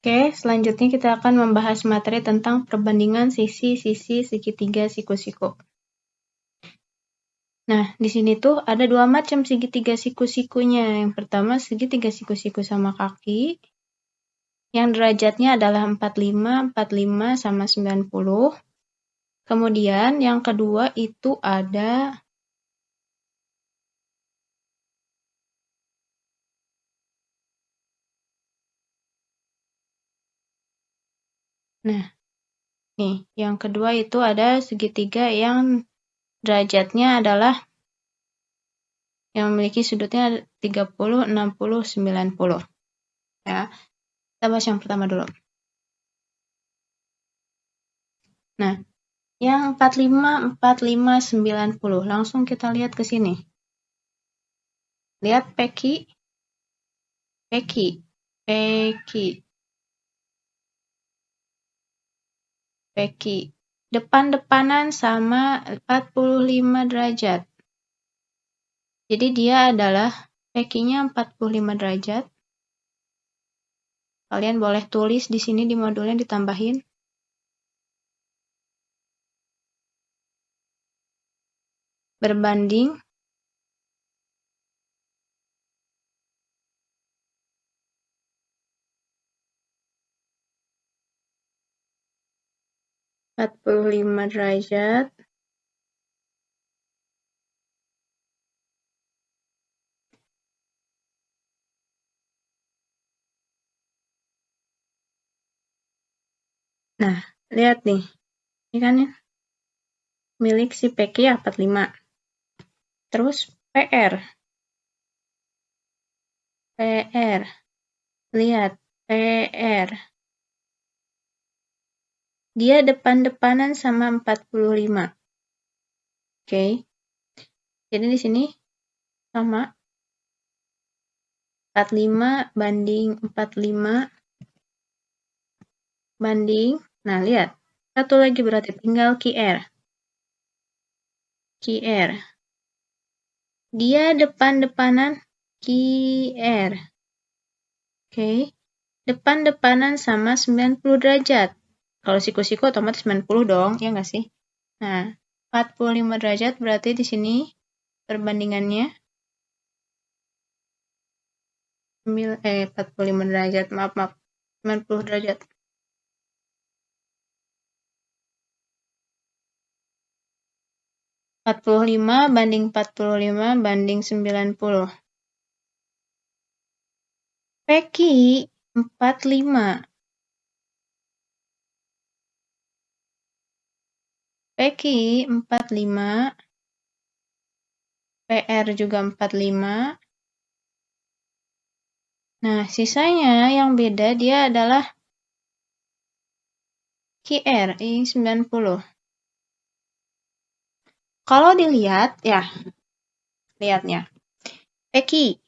Oke, selanjutnya kita akan membahas materi tentang perbandingan sisi-sisi segitiga siku-siku. Nah, di sini tuh ada dua macam segitiga siku-sikunya. Yang pertama segitiga siku-siku sama kaki, yang derajatnya adalah 45, 45 sama 90. Kemudian yang kedua itu ada nih, yang kedua itu ada segitiga yang derajatnya adalah yang memiliki sudutnya 30, 60, 90. Ya, kita bahas yang pertama dulu. Nah, yang 45, 45, 90. Langsung kita lihat ke sini. Lihat Peki. Depan-depanan sama 45 derajat. Jadi dia adalah Pekinya 45 derajat. Kalian boleh tulis di sini di modulnya ditambahin. Berbanding 45 derajat Nah, lihat nih. Ini kan milik si Peki ya 45. Terus PR. Lihat PR. Dia depan-depanan sama 45. Oke. Jadi di sini sama 45 banding 45 banding. Nah, lihat. Satu lagi berarti tinggal QR. Dia depan-depanan QR. Oke. Depan-depanan sama 90 derajat. Kalau siku-siku otomatis 90 dong, ya nggak sih? Nah, 45 derajat berarti di sini perbandingannya 45 derajat, maaf, 90 derajat. 45 banding 45 banding 90. Peki 45. Peki 45. PR juga 45. Nah, sisanya yang beda dia adalah QR, ini 90. Kalau dilihat, ya, lihatnya. Peki.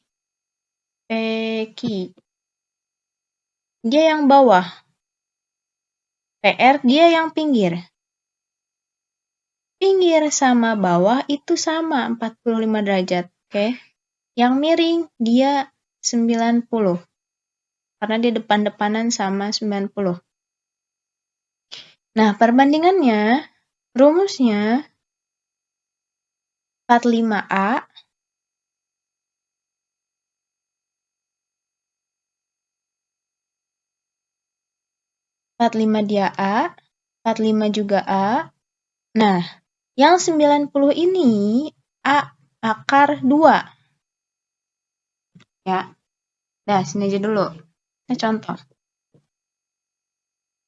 Dia yang bawah. PR dia yang pinggir. Pinggir sama bawah itu sama 45 derajat. Oke. Yang miring dia 90. Karena dia depan-depanan sama 90. Nah, perbandingannya, rumusnya 45A dia A, 45 juga A. Nah, yang 90 ini A akar 2. Ya. Nah, sini aja dulu. Ini contoh.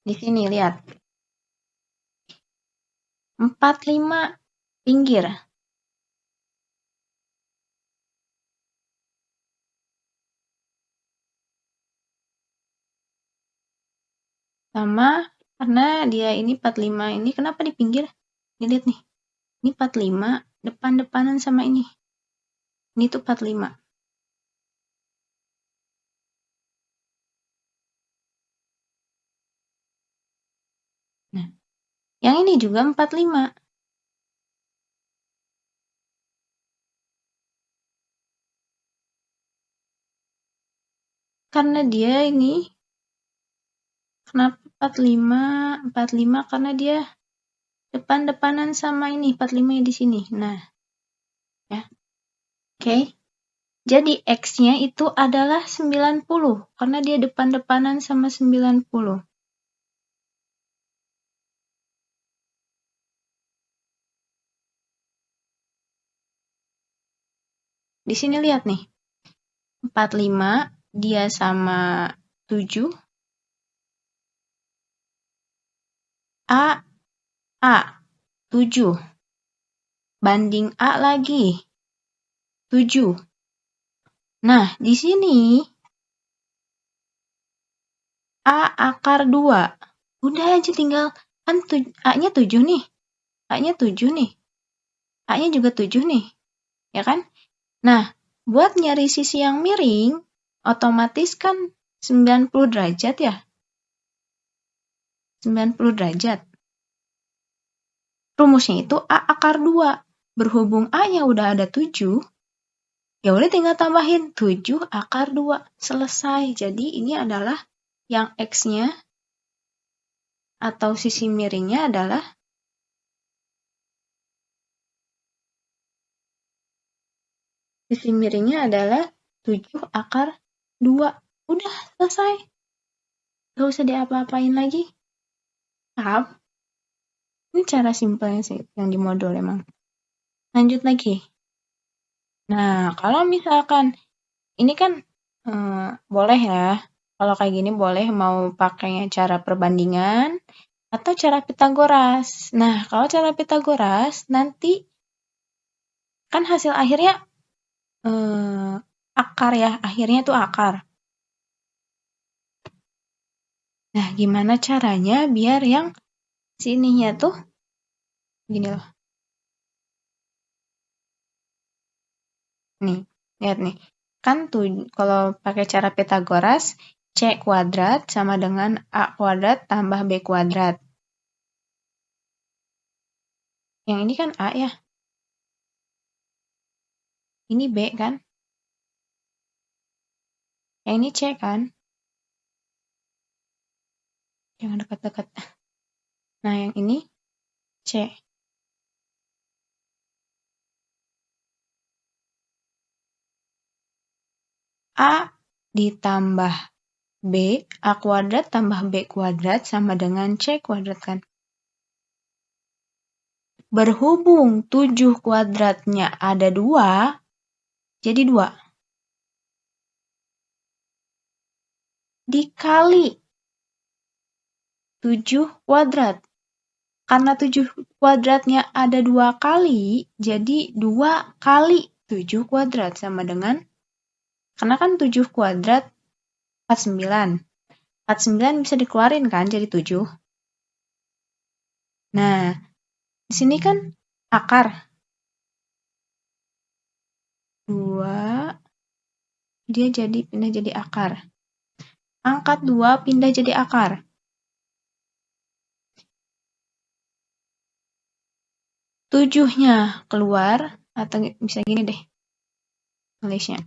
Di sini lihat. 45 pinggir. Sama karena dia ini 45 ini kenapa di pinggir? Lihat nih. Ini 45 depan-depanan sama ini. Ini tuh 45. Nah, yang ini juga 45. Karena dia ini Kenapa 45? 45 karena dia depan-depanan sama ini, 45 di sini. Nah, ya. Oke. Jadi X-nya itu adalah 90 karena dia depan-depanan sama 90. Di sini lihat nih. 45 dia sama 7. A 7. Banding A lagi. 7. Nah, di sini A akar 2. Udah aja tinggal, kan A-nya 7 nih. A-nya 7 nih. A-nya juga 7 nih. Ya kan? Nah, buat nyari sisi yang miring, otomatis kan 90 derajat ya. 90 derajat. Rumusnya itu A akar 2. Berhubung A-nya udah ada 7, ya udah tinggal tambahin 7 akar 2. Selesai. Jadi ini adalah yang X-nya atau sisi miringnya adalah 7 akar 2. Udah selesai. Gak usah diapa-apain lagi. Paham? Ini cara simpelnya sih yang di modul emang. Lanjut lagi. Nah, kalau misalkan ini kan boleh ya. Kalau kayak gini boleh mau pakainya cara perbandingan atau cara Pitagoras. Nah, kalau cara Pitagoras nanti kan hasil akhirnya akar ya. Akhirnya tuh akar. Nah, gimana caranya biar yang sininya tuh gini loh. Nih, lihat nih. Kan tuh kalau pakai cara Pitagoras, C kuadrat sama dengan A kuadrat tambah B kuadrat. Yang ini kan A ya. Ini B kan. Yang ini C kan. Jangan dekat-dekat. Nah, yang ini C. A ditambah B, A kuadrat tambah B kuadrat sama dengan C kuadrat kan. Berhubung 7 kuadratnya ada 2, jadi 2. Dikali 7 kuadrat. Karena 7 kuadratnya ada 2 kali, jadi 2 kali 7 kuadrat sama dengan, karena kan 7 kuadrat 49. 49 bisa dikeluarin kan jadi 7. Nah, di sini kan akar. 2, dia pindah jadi akar. Angkat 2, pindah jadi akar. 7-nya keluar, atau bisa gini deh, tulisnya.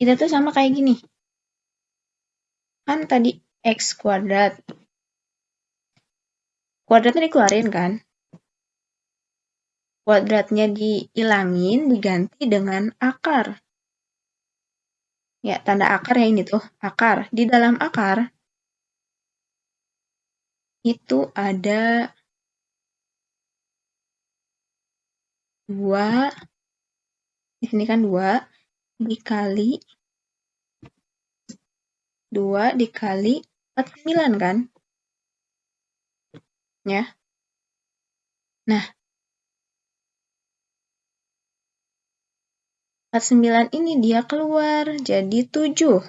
Kita tuh sama kayak gini. Kan tadi X kuadrat. Kuadratnya dikeluarin kan? Kuadratnya dihilangin, diganti dengan akar. Ya, tanda akar ya ini tuh, akar. Di dalam akar, itu ada 2, di sini kan 2, dikali 49 kan? Ya. Nah, 49 ini dia keluar jadi 7.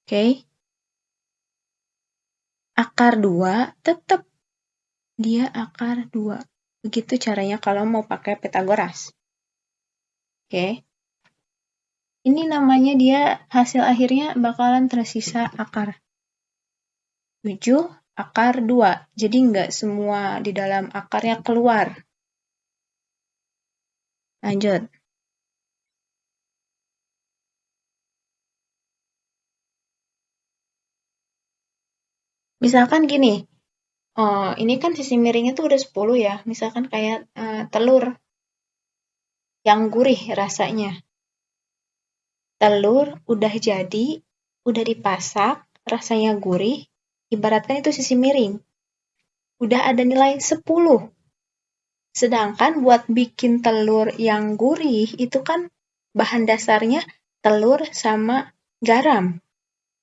Oke. Akar 2 tetap dia akar 2. Begitu caranya kalau mau pakai Pitagoras. Oke. Ini namanya dia hasil akhirnya bakalan tersisa akar 7, akar 2. Jadi nggak semua di dalam akarnya keluar. Lanjut. Misalkan gini, ini kan sisi miringnya tuh udah 10 ya. Misalkan kayak telur yang gurih rasanya. Telur udah jadi, udah dipasak, rasanya gurih, ibaratkan itu sisi miring. Udah ada nilai 10. Sedangkan buat bikin telur yang gurih itu kan bahan dasarnya telur sama garam.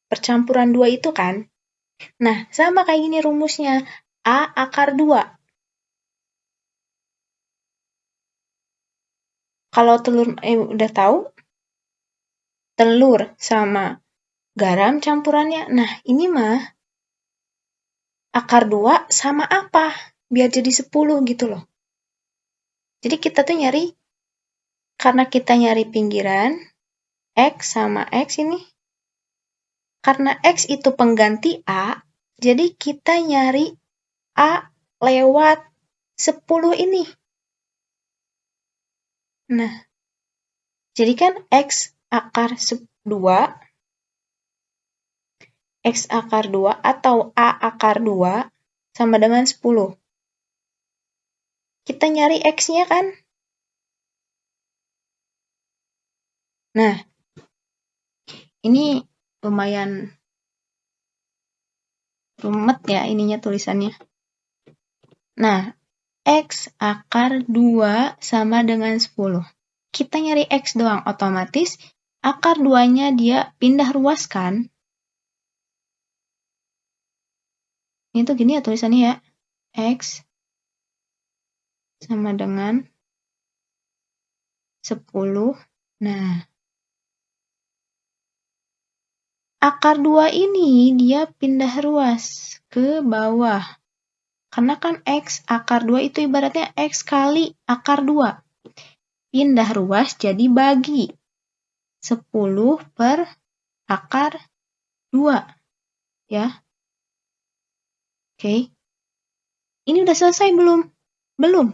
Percampuran dua itu kan. Nah, sama kayak gini rumusnya. A akar 2. Kalau telur, udah tahu, telur sama garam campurannya. Nah, ini mah akar 2 sama apa? Biar jadi 10 gitu loh. Jadi kita tuh nyari, karena kita nyari pinggiran, X sama X ini. Karena X itu pengganti A, jadi kita nyari A lewat 10 ini. Nah, jadi kan X akar 2, X akar 2 atau A akar 2 sama dengan 10. Kita nyari X-nya kan? Nah, ini lumayan rumet ya ininya tulisannya. Nah, X akar 2 sama dengan 10. Kita nyari X doang, otomatis akar 2-nya dia pindah ruas kan? Ini tuh gini ya tulisannya ya. X sama dengan 10. Nah, akar 2 ini dia pindah ruas ke bawah. Karena kan X akar 2 itu ibaratnya X kali akar 2. Pindah ruas jadi bagi. 10 per akar 2. Ya. Oke. Ini udah selesai belum? Belum.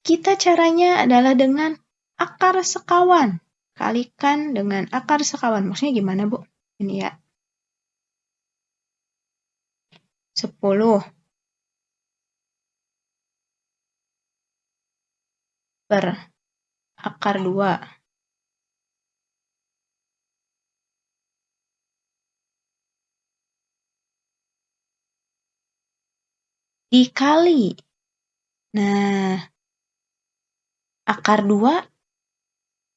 Kita caranya adalah dengan akar sekawan. Kalikan dengan akar sekawan. Maksudnya gimana, Bu? Ini ya. 10 per akar 2. Dikali. Nah, akar 2,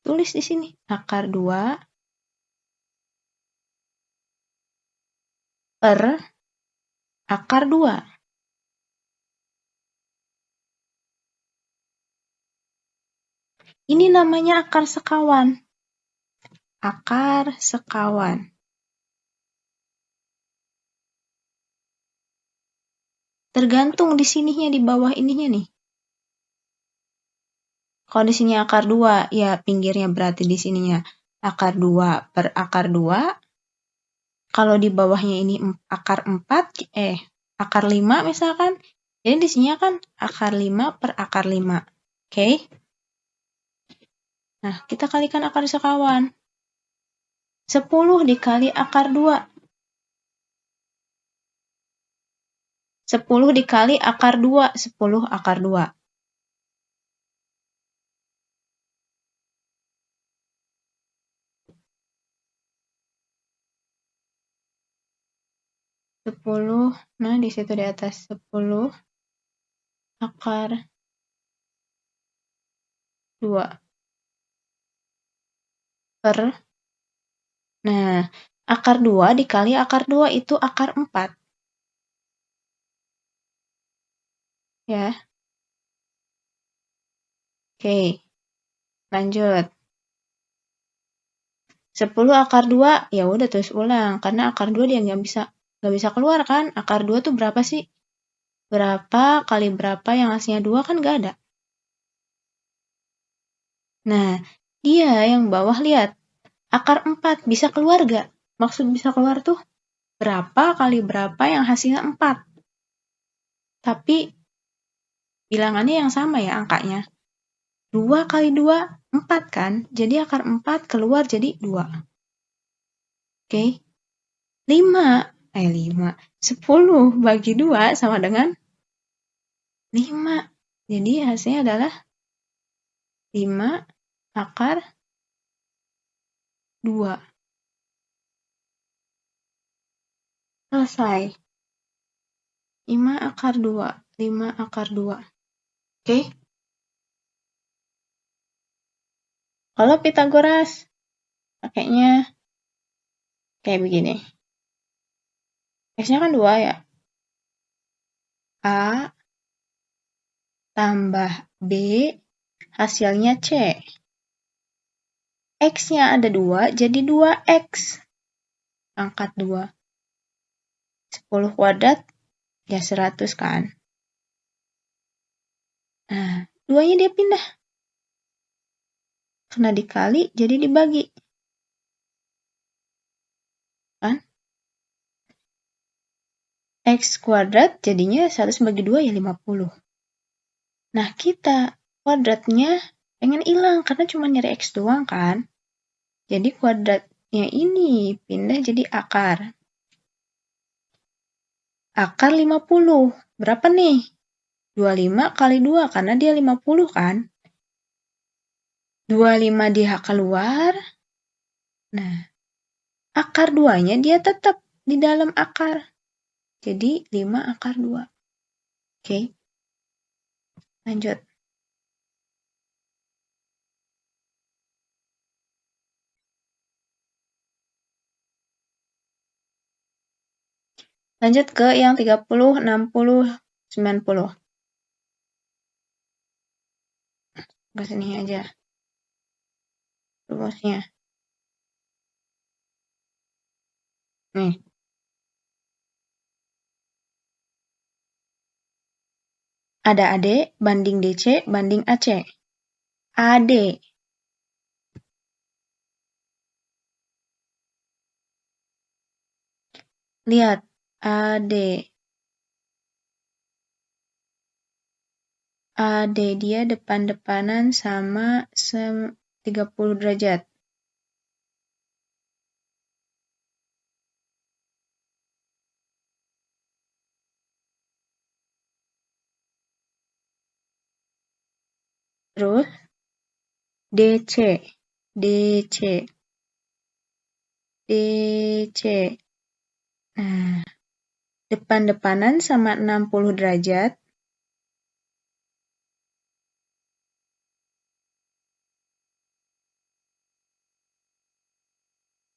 tulis di sini. Akar 2 per akar 2. Ini namanya akar sekawan. Akar sekawan. Tergantung di sininya, di bawah ininya nih. Kalau di sini akar 2, ya pinggirnya berarti di sininya akar 2 per akar 2. Kalau di bawahnya ini akar 4, akar 5 misalkan. Jadi di sini kan akar 5 per akar 5. Oke? Nah, kita kalikan akar sekawan. 10 dikali akar 2. 10 dikali akar 2. 10 akar 2. 10, nah di situ di atas 10 akar 2 per, nah akar 2 dikali akar 2 itu akar 4. Ya. Oke, lanjut. 10 akar 2, ya udah tulis ulang. Karena akar 2 dia nggak bisa keluar kan. Akar 2 tuh berapa sih? Berapa kali berapa yang hasilnya 2 kan nggak ada. Nah, dia yang bawah lihat. Akar 4 bisa keluar nggak? Maksud bisa keluar tuh berapa kali berapa yang hasilnya 4. Tapi bilangannya yang sama ya angkanya. 2 kali 2, 4 kan? Jadi akar 4 keluar jadi 2. Oke. 5 5. 10 bagi 2 sama dengan 5. Jadi hasilnya adalah 5 akar 2. Selesai. 5 akar 2. 5 akar 2. Oke? Kalau Pitagoras, pakainya kayak begini. X-nya kan 2 ya. A tambah B, hasilnya C. X-nya ada 2, jadi 2X. Angkat 2. 10 kuadrat, ya 100 kan. Nah, 2-nya dia pindah. Karena dikali, jadi dibagi. Kan? X kuadrat jadinya 100 bagi 2 ya 50. Nah, kita kuadratnya pengen hilang karena cuma nyari X doang kan. Jadi kuadratnya ini pindah jadi akar. Akar 50. Berapa nih? 25 kali 2 karena dia 50 kan. 25 dia keluar. Nah, akar 2-nya dia tetap di dalam akar. Jadi 5 akar 2. Oke. Lanjut. Lanjut ke yang 30, 60, 90. Ke sini aja. Rumusnya. Nih. Ada AD banding DC banding AC. AD. Lihat. AD. AD dia depan-depanan sama 30 derajat. Terus DC. DC. DC. Nah, depan-depanan sama 60 derajat.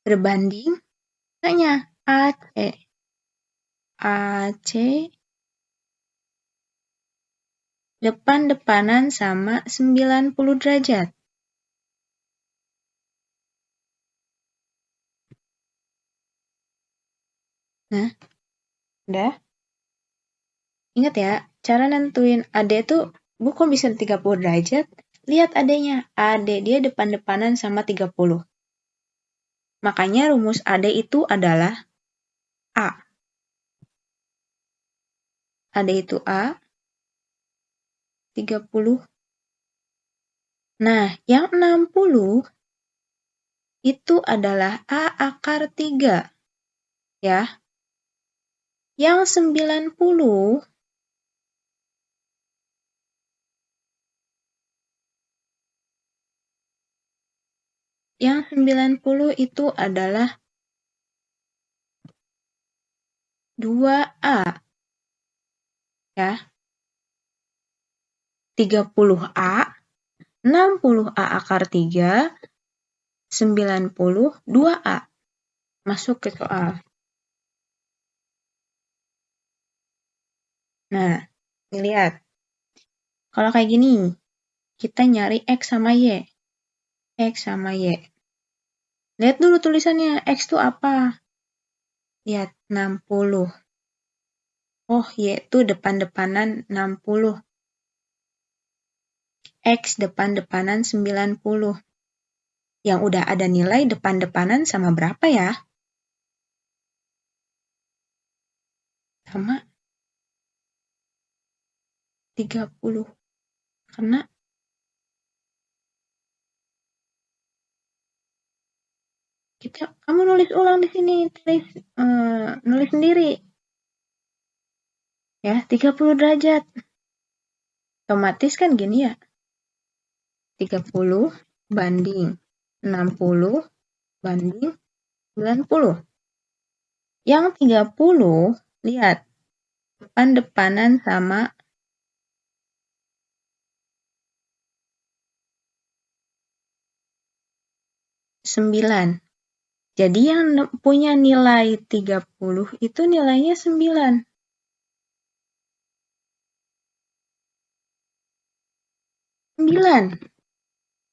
Berbanding makanya AC. AC depan-depanan sama 90 derajat. Nah, udah. Ingat ya, cara nentuin AD itu bukan bisa 30 derajat. Lihat AD-nya. AD dia depan-depanan sama 30. Makanya rumus AD itu adalah A. AD itu A. 30. Nah, yang 60 itu adalah A akar 3. Ya. Yang 90 itu adalah 2A. Ya. 30A, 60A akar 3, 90, 2A. Masuk ke soal. Nah, lihat. Kalau kayak gini, kita nyari X sama Y. X sama Y. Lihat dulu tulisannya, X itu apa? Lihat, 60. Oh, Y itu depan-depanan 60. X depan-depanan 90. Yang udah ada nilai depan-depanan sama berapa ya? Sama 30. Karena Kamu nulis ulang di sini, nulis sendiri. Ya, 30 derajat. Otomatis kan gini ya. 30 banding 60 banding 90. Yang 30, lihat. Depan-depanan sama 9. Jadi yang punya nilai 30 itu nilainya 9.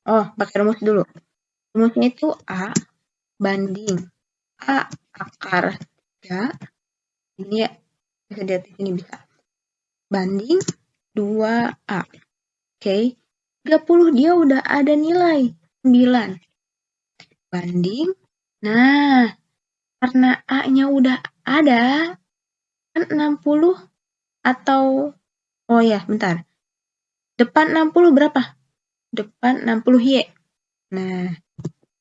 Oh, pakai rumus dulu. Rumusnya itu A banding A akar 3. Ini ya, bisa lihat di sini bisa. Banding 2A. Oke. 30 dia udah ada nilai 9. Banding. Nah, karena A-nya udah ada, kan 60 atau, oh ya, bentar. Depan 60 berapa? Depan 60 Y. Nah,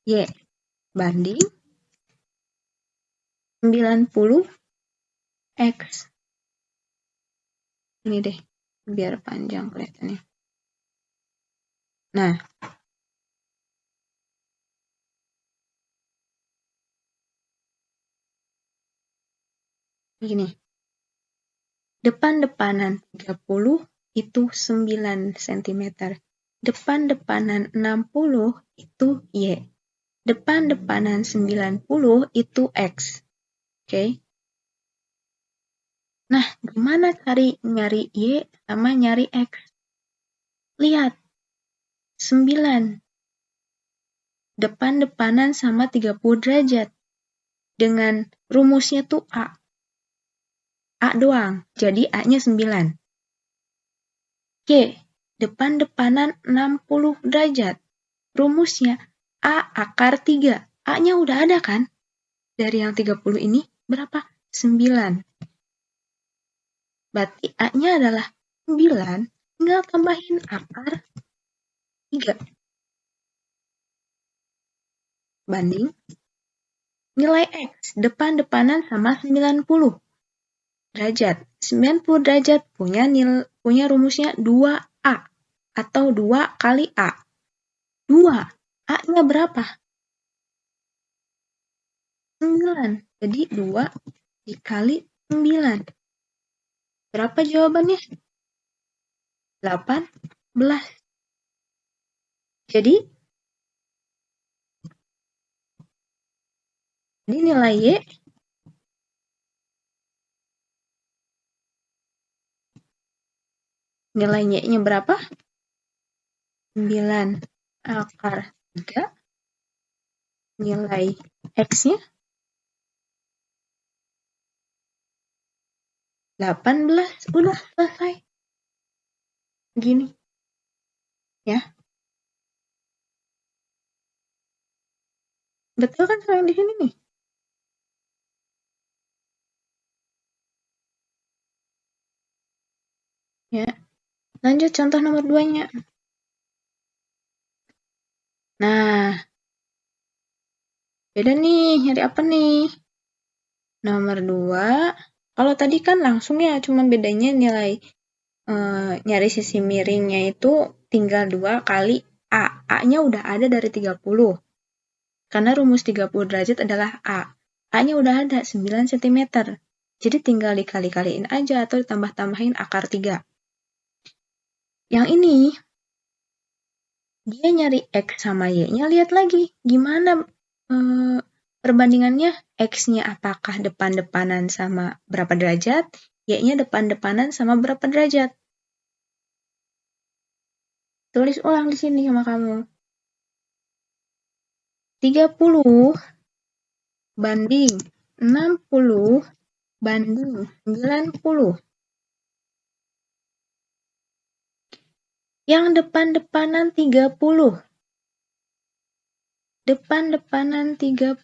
Y banding 90 X. Ini deh, biar panjang kelihatannya. Nah, gini. Depan-depanan 30 itu 9 cm. Depan-depanan 60 itu Y. Depan-depanan 90 itu X. Oke. Nah, gimana nyari Y sama nyari X? Lihat. 9. Depan-depanan sama 30 derajat. Dengan rumusnya tuh A. A doang. Jadi A-nya 9. Y. Depan-depanan 60 derajat. Rumusnya A akar 3. A-nya udah ada kan? Dari yang 30 ini berapa? 9. Berarti A-nya adalah 9. Tinggal tambahin akar 3. Banding nilai X. Depan-depanan sama 90 derajat. 90 derajat punya rumusnya 2A. Atau 2 kali A. 2. A-nya berapa? 9. Jadi 2 dikali 9. Berapa jawabannya? 18. Jadi nilai Y nilai Y-nya berapa? 9 akar 3. Nilai X-nya 18. Udah selesai. Gini. Ya. Betul kan sayang di sini nih? Ya. Lanjut contoh nomor 2-nya. Nah. Beda nih, nyari apa nih? Nomor 2. Kalau tadi kan langsung ya, cuma bedanya nilai nyari sisi miringnya itu tinggal 2 kali A. A-nya udah ada dari 30. Karena rumus 30 derajat adalah A. A-nya udah ada 9 cm. Jadi tinggal dikali-kaliin aja atau ditambah-tambahin akar 3. Yang ini, dia nyari X sama Y-nya, lihat lagi. Gimana perbandingannya? X-nya apakah depan-depanan sama berapa derajat? Y-nya depan-depanan sama berapa derajat? Tulis ulang di sini sama kamu. 30 banding 60 banding 90. Yang depan-depanan 30. Depan-depanan 30.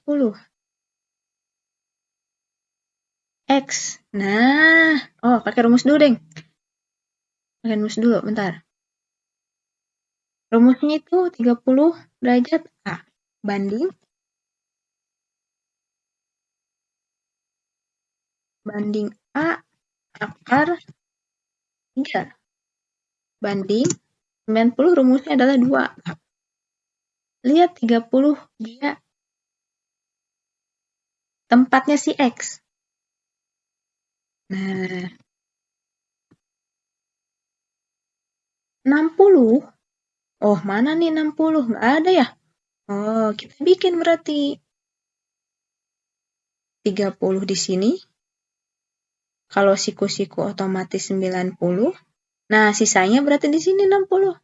X. Nah, pakai rumus dulu, Deng. Pakai rumus dulu, bentar. Rumusnya itu 30 derajat A banding banding A akar 3. Banding 90 rumusnya adalah 2. Lihat 30 dia tempatnya si X. Nah, 60. Oh, mana nih 60? Nggak ada ya? Oh, kita bikin berarti 30 di sini. Kalau siku-siku otomatis 90. Nah, sisanya berarti di sini 60.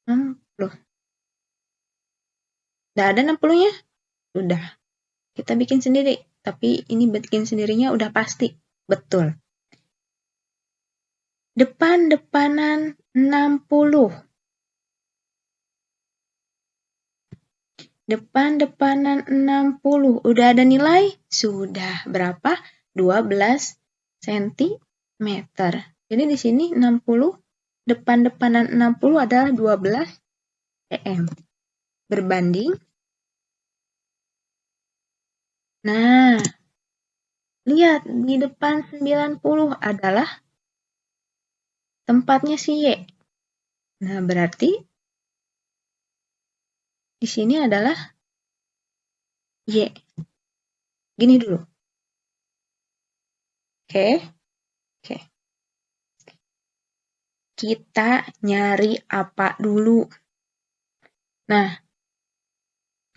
60. Nggak ada 60-nya? Udah. Kita bikin sendiri. Tapi ini bikin sendirinya udah pasti. Betul. Depan-depanan 60. Depan-depanan 60. Udah ada nilai? Sudah. Berapa? 12 cm. Jadi di sini 60. Depan-depanan 60 adalah 12 cm. Berbanding. Nah, lihat di depan 90 adalah tempatnya si Y. Nah, berarti di sini adalah Y. Gini dulu. Oke. Kita nyari apa dulu? Nah,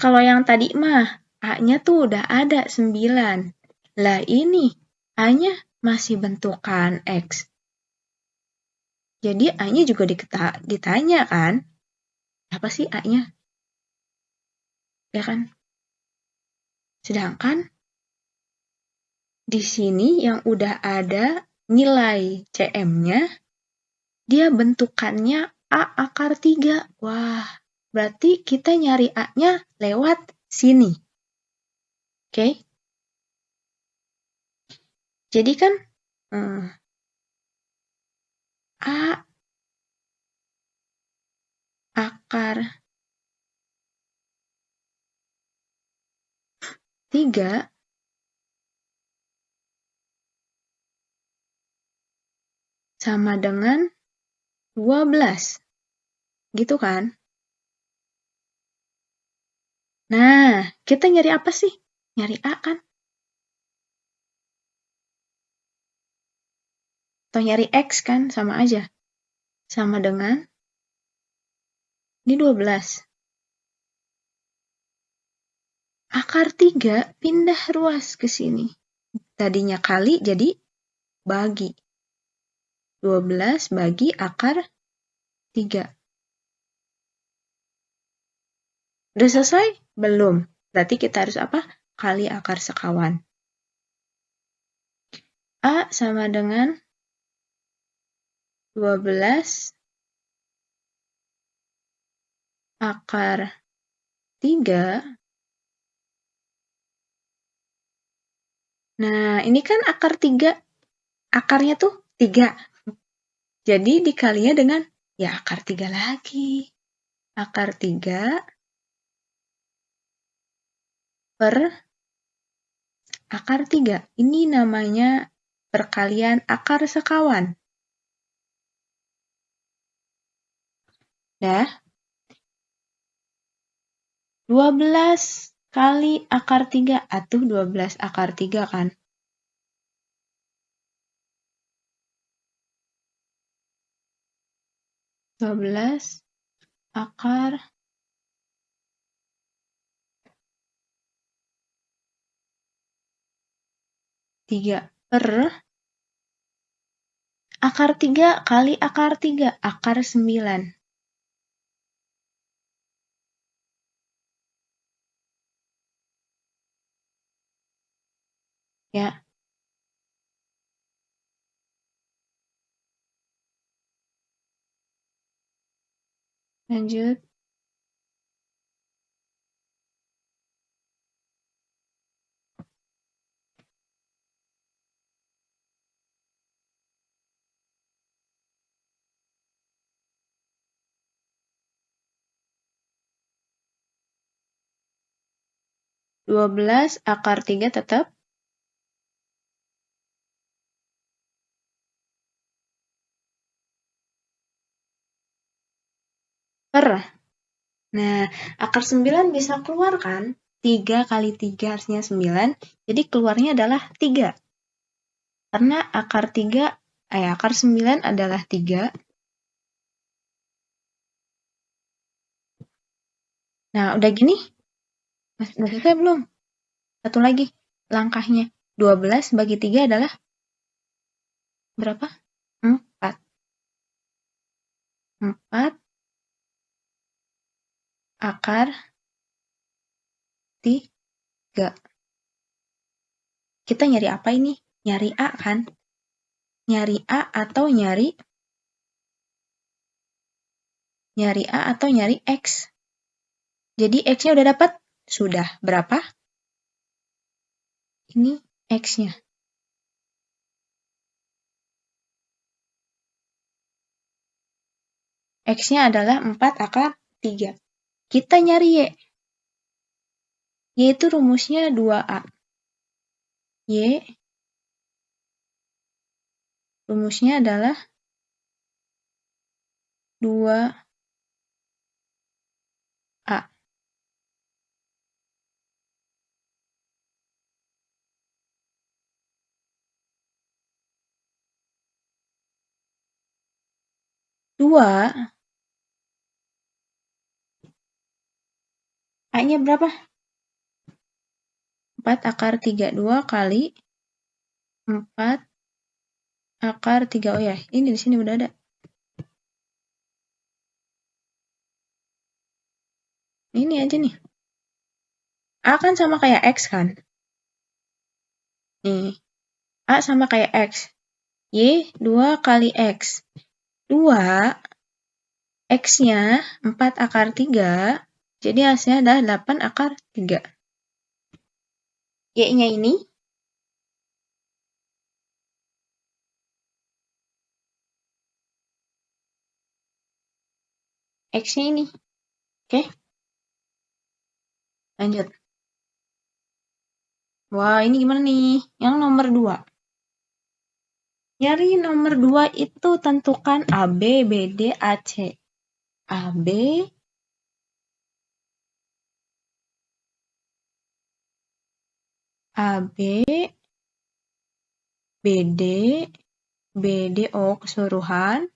kalau yang tadi mah, A-nya tuh udah ada 9. Lah ini, A-nya masih bentukan X. Jadi A-nya juga ditanya kan? Apa sih A-nya? Ya kan? Sedangkan di sini yang udah ada nilai CM-nya, dia bentukannya A akar 3. Wah, berarti kita nyari A-nya lewat sini. Oke? Jadi kan A akar 3 sama dengan 12. Gitu kan? Nah, kita nyari apa sih? Nyari A kan? Atau nyari X kan? Sama aja. Sama dengan ini 12. Akar 3 pindah ruas ke sini. Tadinya kali jadi bagi. 12 bagi akar 3. Udah selesai? Belum. Berarti kita harus apa? Kali akar sekawan. A sama dengan 12 akar 3. Nah, ini kan akar 3. Akarnya tuh 3. Jadi dikalinya dengan ya akar 3 lagi. Akar 3 per akar 3. Ini namanya perkalian akar sekawan. Dah. 12 kali akar 3. Atuh 12 akar 3 kan. Belas akar 3 per akar 3 kali akar 3, akar 9. Ya. Lanjut. 12 akar 3 tetap per. Nah, akar 9 bisa keluar kan? 3 kali 3 harusnya 9. Jadi keluarnya adalah 3. Karena akar 9 adalah 3. Nah, udah gini. Udah selesai belum? Satu lagi langkahnya. 12 bagi 3 adalah berapa? 4. 4 akar 3. Kita nyari apa ini? Nyari A kan? Nyari A atau nyari A atau nyari X? Jadi X-nya udah dapat? Sudah. Berapa? Ini X-nya. X-nya adalah 4 akar 3. Kita nyari Y. Y itu rumusnya 2A. Y rumusnya adalah 2A. 2, A-nya berapa? 4 akar 3. 2 kali 4 akar 3. Oh ya, ini di sini udah ada. Ini aja nih. A kan sama kayak X kan? Nih. A sama kayak X. Y 2 kali X. 2 X-nya 4 akar 3. Jadi hasilnya adalah 8 akar 3. Y-nya ini X-nya ini. Oke. Lanjut. Wah, ini gimana nih? Yang nomor 2. Nyari nomor 2 itu tentukan AB, BD, AC. AB, AB, BD, BD, oh keseluruhan,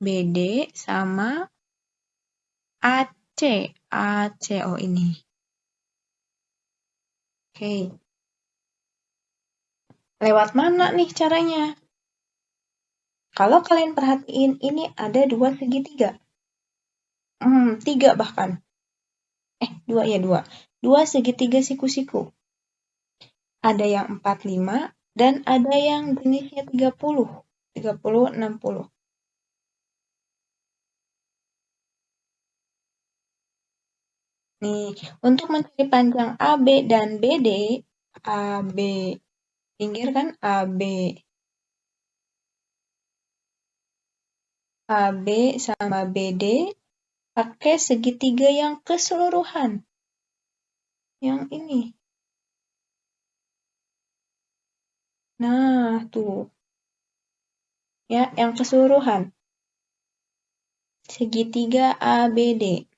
BD sama AC, AC, oh ini. Oke. Lewat mana nih caranya? Kalau kalian perhatiin, ini ada 2 segitiga. 3 bahkan. 2 ya 2. 2 segitiga siku-siku. Ada yang 45 dan ada yang jenisnya 30. 30, 60. Nih, untuk mencari panjang AB dan BD, AB, pinggir kan AB. AB sama BD, pakai segitiga yang keseluruhan. Yang ini. Nah, tuh. Ya, yang keseluruhan. Segitiga ABD.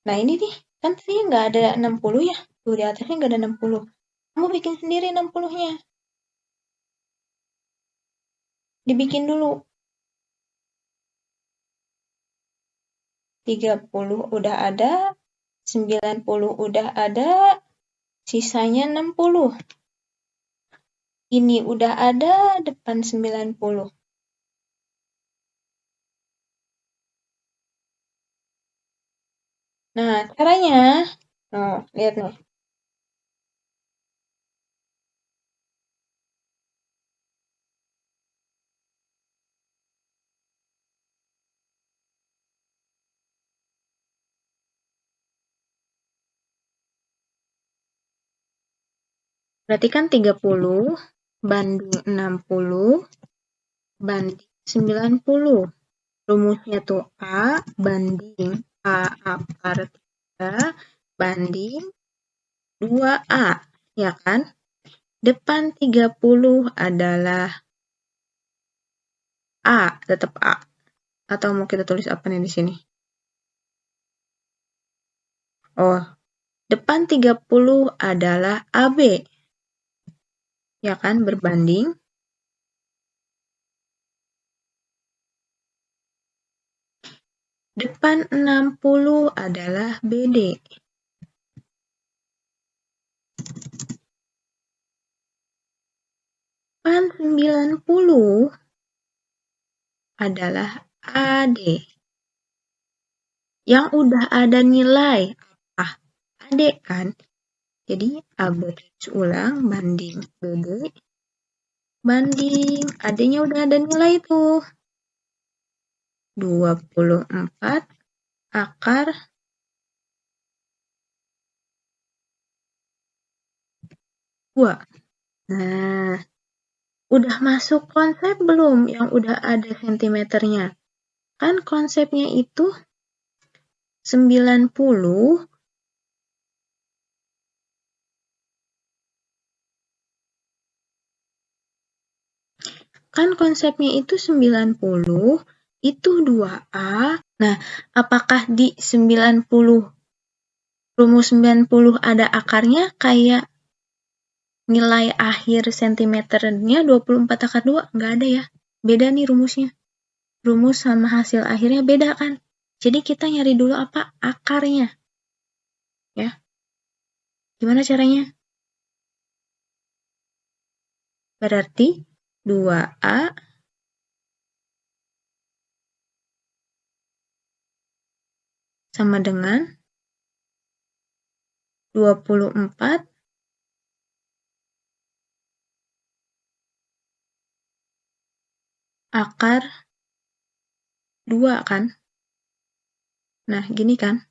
Nah, ini nih. Kan tadi nggak ada 60 ya. Tuh, di atasnya nggak ada 60. Kamu bikin sendiri 60-nya. Dibikin dulu. 30 udah ada. 90 udah ada. Sisanya 60. Ini udah ada, depan 90. Nah, caranya, lihat nih. Berarti kan 30 banding 60 banding 90. Rumusnya tuh A banding A akar 3 banding 2A, ya kan? Depan 30 adalah A, tetap A. Atau mau kita tulis apa nih di sini? Oh, depan 30 adalah AB. Ya kan, berbanding. Depan 60 adalah BD. Depan 90 adalah AD. Yang udah ada nilai apa? AD kan? Jadi AB tulis ulang banding BD banding AD-nya udah ada nilai tuh. 24 akar 2. Nah, udah masuk konsep belum yang udah ada sentimeternya? Kan konsepnya itu 90 kan konsepnya itu 90 itu 2A. Nah, apakah di 90 rumus 90 ada akarnya kayak nilai akhir sentimeternya 24 akar 2? Nggak ada ya. Beda nih rumusnya. Rumus sama hasil akhirnya beda kan? Jadi kita nyari dulu apa? Akarnya. Ya. Gimana caranya? Berarti 2A sama dengan 24 akar 2 kan? Nah, gini kan?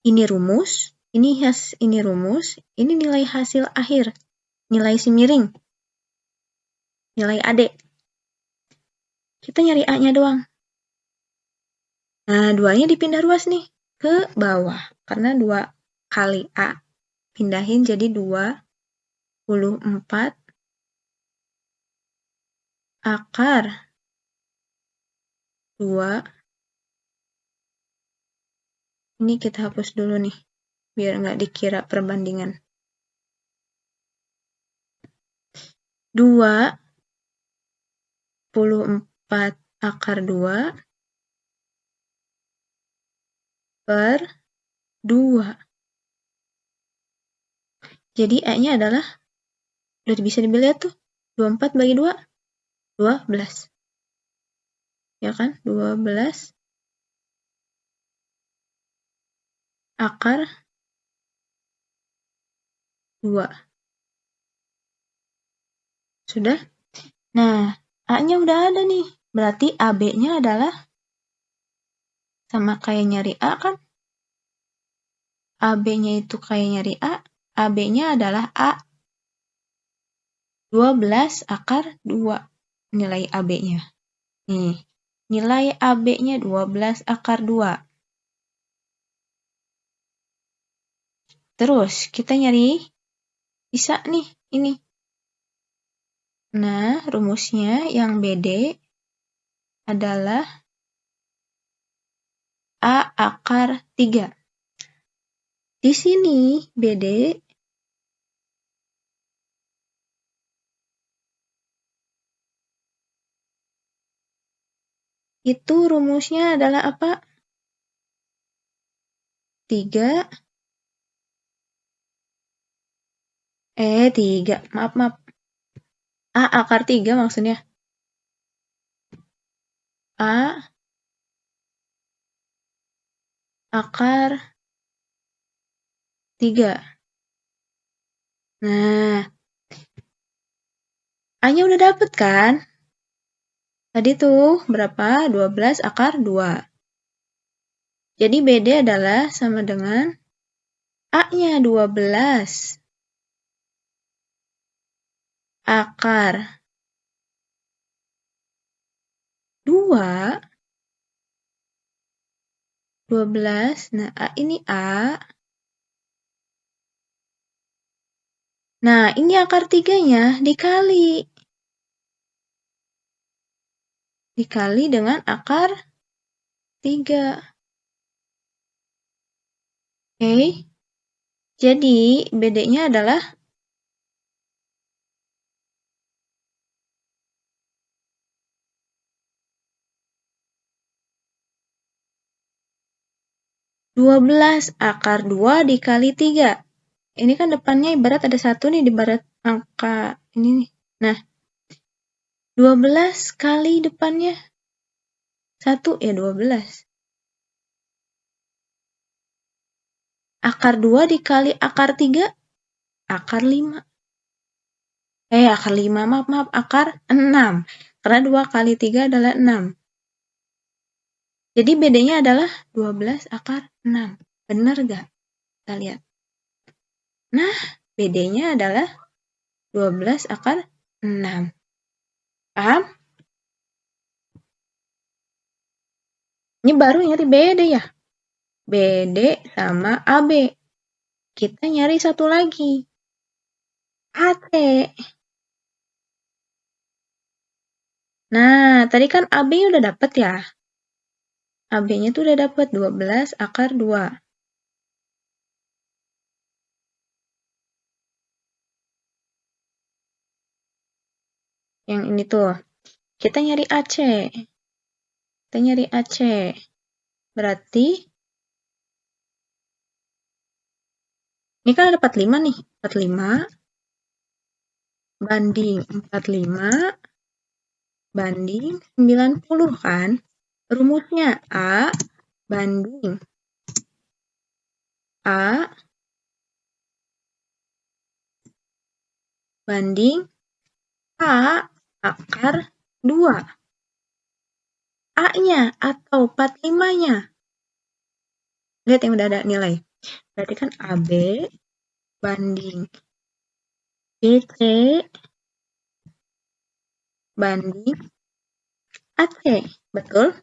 Ini rumus, ini rumus, ini nilai hasil akhir. Nilai si miring. Nilai AD. Kita nyari A-nya doang. Nah, 2-nya dipindah ruas nih ke bawah. Karena 2 kali A. Pindahin jadi 24 akar 2. Ini kita hapus dulu nih. Biar nggak dikira perbandingan. 24 akar 2 per 2. Jadi A-nya adalah, udah bisa dilihat tuh, 24 bagi 2, 12. Ya kan? 12 akar 2. Sudah? Nah, A-nya udah ada nih. Berarti AB-nya adalah sama kayak nyari A kan? AB-nya itu kayak nyari A. AB-nya adalah A 12 akar 2. Nilai AB-nya. Nih, nilai AB-nya 12 akar 2. Terus, kita nyari bisa nih, ini. Nah, rumusnya yang BD adalah A akar 3. Di sini BD itu rumusnya adalah apa? 3. Maaf. A akar 3 maksudnya. A akar 3. Nah, A-nya udah dapet kan? Tadi tuh berapa? 12 akar 2. Jadi BD adalah sama dengan A-nya 12 akar 2 12. Nah, A ini A. Nah, ini akar 3-nya dikali. Dikali dengan akar 3. Oke. Jadi, BD-nya adalah 12 akar 2 dikali 3. Ini kan depannya ibarat ada 1 nih, di ibarat angka ini nih. Nah, 12 kali depannya 1 ya 12. Akar 2 dikali akar 3, akar 5. Akar 5, maaf, akar 6. Karena 2 kali 3 adalah 6. Jadi BD-nya adalah 12 akar 6. Benar gak? Kita lihat. Nah, BD-nya adalah 12 akar 6. Paham? Ini baru nyari BD ya? BD sama AB. Kita nyari satu lagi. AC. Nah, tadi kan AB udah dapet ya? AB-nya tuh udah dapet 12 akar 2. Yang ini tuh. Kita nyari AC. Kita nyari AC. Berarti ini kan ada 45 nih. 45 banding 45 banding 90 kan? Rumusnya A banding A banding A akar 2. A-nya atau 45-nya. Lihat yang udah ada nilai. Berarti kan AB banding BC banding AC. Betul?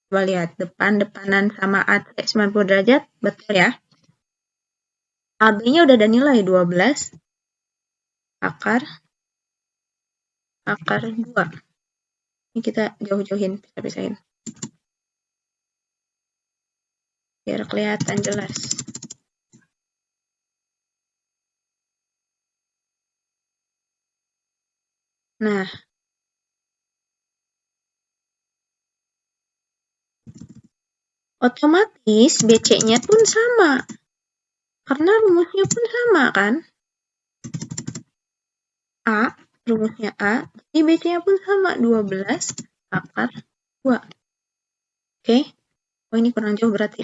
Coba lihat. Depan-depanan sama AC 90 derajat. Betul ya? AB-nya udah ada nilai 12 akar 2. Ini kita jauh-jauhin, pisah-pisahin. Biar kelihatan jelas. Nah, otomatis BC-nya pun sama. Karena rumusnya pun sama kan? A, rumusnya A, jadi BC-nya pun sama, 12 akar 2. Oke? Oh, ini kurang jauh berarti.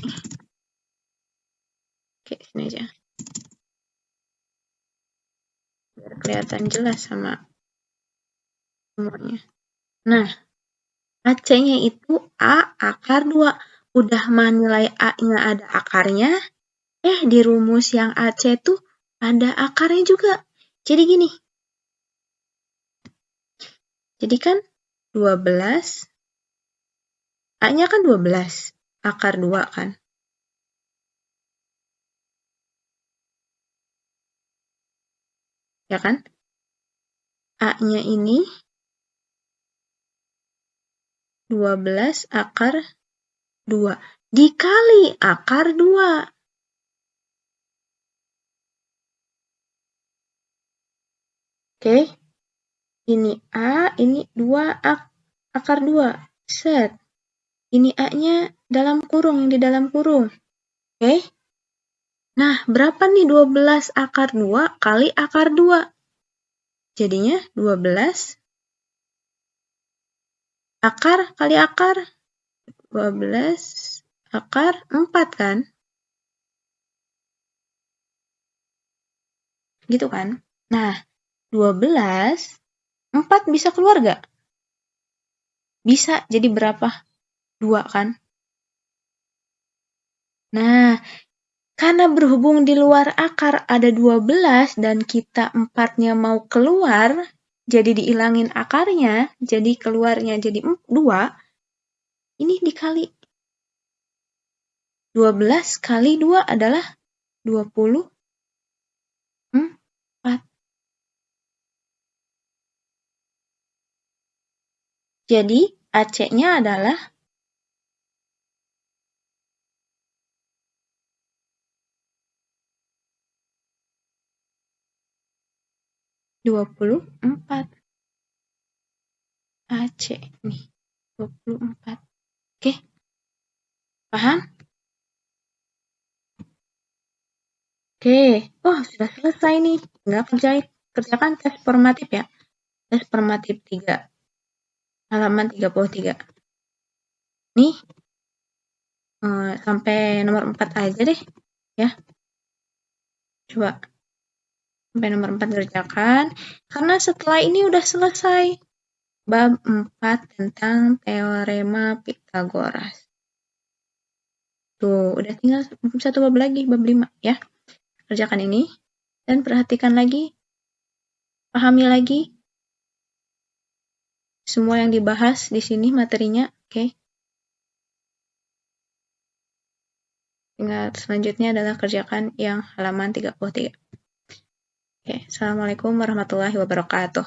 Oke, sini aja. Biar kelihatan jelas sama semuanya. Nah, AC-nya itu A akar 2. Udah mah nilai A-nya ada akarnya, di rumus yang AC tuh ada akarnya juga. Jadi gini. Jadi kan 12, A-nya kan 12, akar 2 kan. Ya kan? A-nya ini 12 akar 2 dikali akar 2. Oke. Ini A, ini 2 akar 2. Set. Ini A-nya dalam kurung, yang di dalam kurung. Oke. Nah, berapa nih 12 akar 2 kali akar 2? Jadinya 12 akar kali akar. 12 akar 4 kan? Gitu kan? Nah, 12, 4 bisa keluar gak? Bisa, jadi berapa? 2 kan? Nah, karena berhubung di luar akar ada 12 dan kita 4-nya mau keluar, jadi diilangin akarnya, jadi keluarnya jadi 2, ini dikali. 12 kali 2 adalah 24. Jadi, AC-nya adalah 24. AC nih, 24. Oke, paham? Oke, oh sudah selesai nih. Tinggal kerjakan tes formatif ya. Tes formatif 3, halaman 33. Nih, sampai nomor 4 aja deh, ya. Coba, sampai nomor 4 kerjakan. Karena setelah ini udah selesai. Bab 4 tentang teorema Pythagoras. Tuh, udah tinggal satu bab lagi, bab 5 ya. Kerjakan ini dan perhatikan lagi, pahami lagi semua yang dibahas di sini materinya, oke? Tinggal selanjutnya adalah kerjakan yang halaman 33. Oke, Assalamualaikum warahmatullahi wabarakatuh.